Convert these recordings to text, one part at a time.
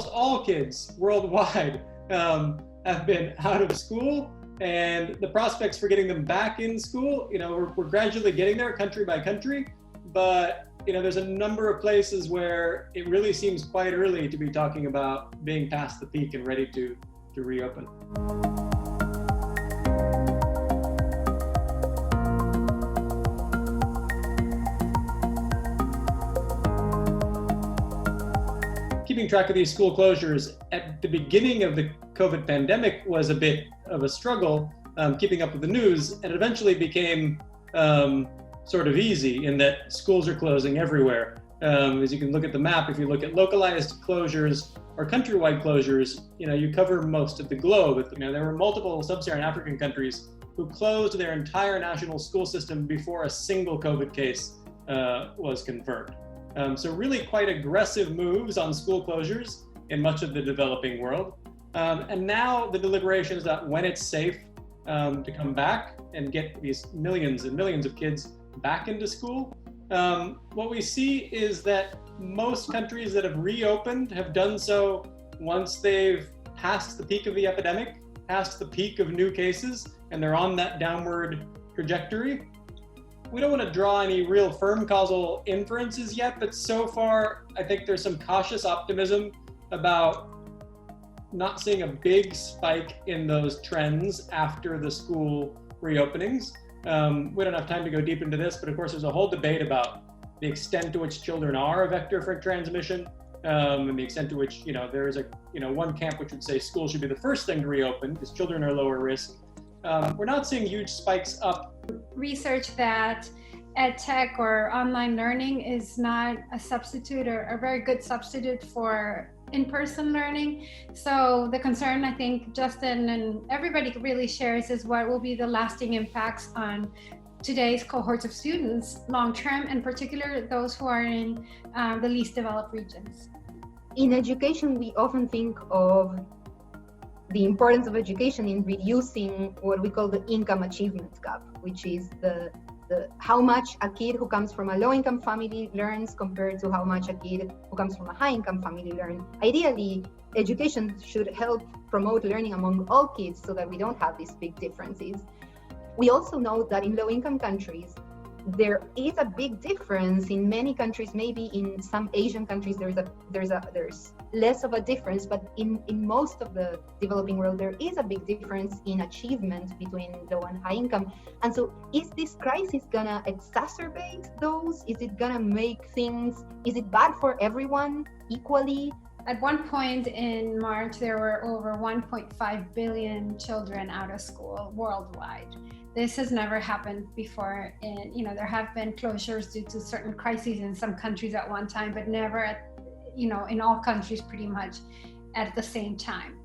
almost all kids worldwide have been out of school, and the prospects for getting them back in school, we're gradually getting there country by country, but there's a number of places where it really seems quite early to be talking about being past the peak and ready to reopen. Keeping track of these school closures at the beginning of the COVID pandemic was a bit of a struggle, keeping up with the news, and it eventually became sort of easy in that schools are closing everywhere. As you can look at the map, if you look at localized closures or countrywide closures, you cover most of the globe. There were multiple sub-Saharan African countries who closed their entire national school system before a single COVID case was confirmed. So really quite aggressive moves on school closures in much of the developing world. And now the deliberation is that when it's safe to come back and get these millions and millions of kids back into school, what we see is that most countries that have reopened have done so once they've passed the peak of the epidemic, past the peak of new cases, and they're on that downward trajectory. We don't want to draw any real firm causal inferences yet, but so far, I think there's some cautious optimism about not seeing a big spike in those trends after the school reopenings. We don't have time to go deep into this, but of course, there's a whole debate about the extent to which children are a vector for transmission, and the extent to which, there is one camp which would say school should be the first thing to reopen because children are lower risk. We're not seeing huge spikes up. Research that EdTech or online learning is not a substitute or a very good substitute for in-person learning. So the concern, I think, Justin and everybody really shares is what will be the lasting impacts on today's cohorts of students long-term, in particular those who are in the least developed regions. In education, we often think of the importance of education in reducing what we call the income achievement gap, which is the how much a kid who comes from a low-income family learns compared to how much a kid who comes from a high-income family learns. Ideally, education should help promote learning among all kids so that we don't have these big differences. We also know that in low-income countries, there is a big difference. In many countries, maybe in some Asian countries, there's less of a difference, but in most of the developing world, there is a big difference in achievement between low and high income. And so is this crisis gonna exacerbate those? Is it gonna make things, is it bad for everyone equally? At one point in March, there were over 1.5 billion children out of school worldwide. This has never happened before. And, there have been closures due to certain crises in some countries at one time, but never at, in all countries pretty much at the same time.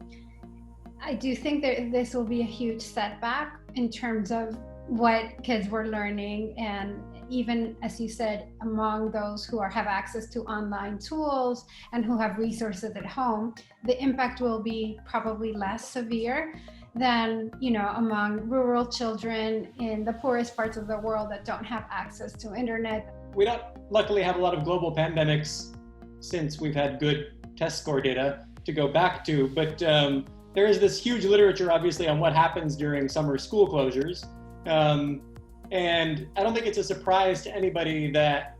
I do think that this will be a huge setback in terms of what kids were learning, and even, as you said, among those who have access to online tools and who have resources at home, the impact will be probably less severe than, among rural children in the poorest parts of the world that don't have access to internet. We don't luckily have a lot of global pandemics since we've had good test score data to go back to, but there is this huge literature, obviously, on what happens during summer school closures. And I don't think it's a surprise to anybody that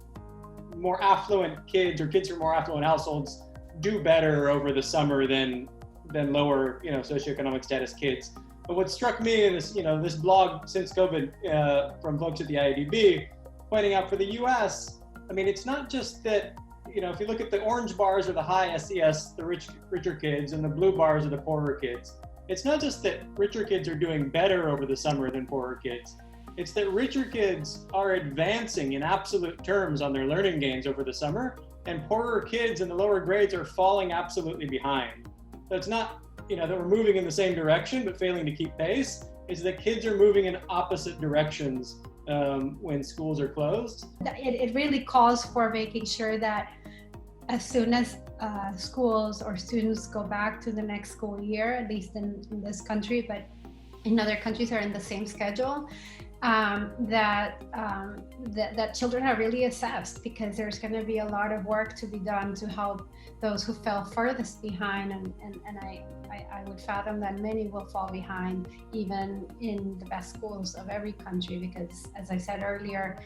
more affluent kids or kids from more affluent households do better over the summer than lower, socioeconomic status kids. But what struck me in this, this blog since COVID from folks at the IADB, pointing out for the US, it's not just that, if you look at the orange bars are the high SES, the richer kids, and the blue bars are the poorer kids. It's not just that richer kids are doing better over the summer than poorer kids. It's that richer kids are advancing in absolute terms on their learning gains over the summer, and poorer kids in the lower grades are falling absolutely behind. So it's not, that we're moving in the same direction but failing to keep pace. It's that kids are moving in opposite directions when schools are closed. It really calls for making sure that as soon as schools or students go back to the next school year, at least in this country, but in other countries are in the same schedule, that children are really assessed, because there's going to be a lot of work to be done to help those who fell furthest behind, and I would fathom that many will fall behind even in the best schools of every country, because as I said earlier,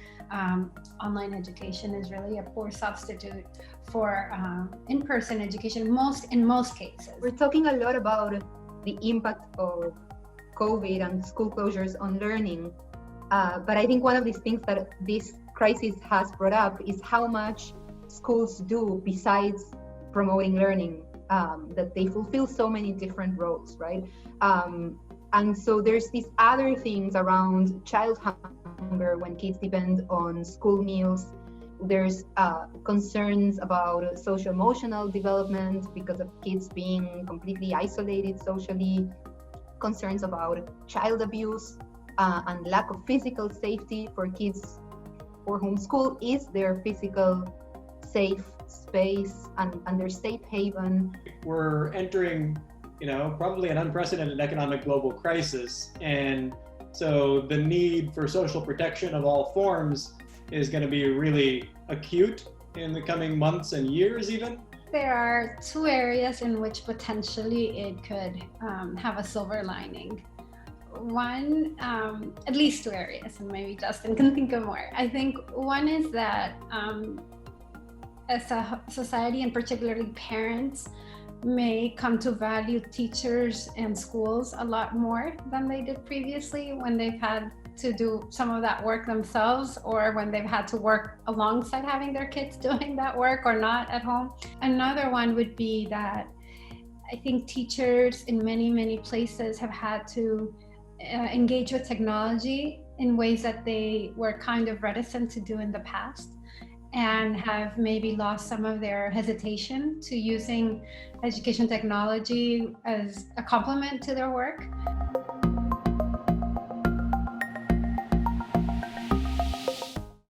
online education is really a poor substitute for in-person education in most cases. We're talking a lot about the impact of COVID and school closures on learning. But I think one of these things that this crisis has brought up is how much schools do besides promoting learning, that they fulfill so many different roles, right? And so there's these other things around child hunger when kids depend on school meals. There's concerns about social-emotional development because of kids being completely isolated socially, concerns about child abuse, and lack of physical safety for kids for whom school is their physical safe space and their safe haven. We're entering, probably an unprecedented economic global crisis. And so the need for social protection of all forms is going to be really acute in the coming months and years even. There are two areas in which potentially it could have a silver lining. One, at least two areas, and maybe Justin can think of more. I think one is that as a society, and particularly parents, may come to value teachers and schools a lot more than they did previously, when they've had to do some of that work themselves, or when they've had to work alongside having their kids doing that work or not at home. Another one would be that I think teachers in many places have had to engage with technology in ways that they were kind of reticent to do in the past, and have maybe lost some of their hesitation to using education technology as a complement to their work.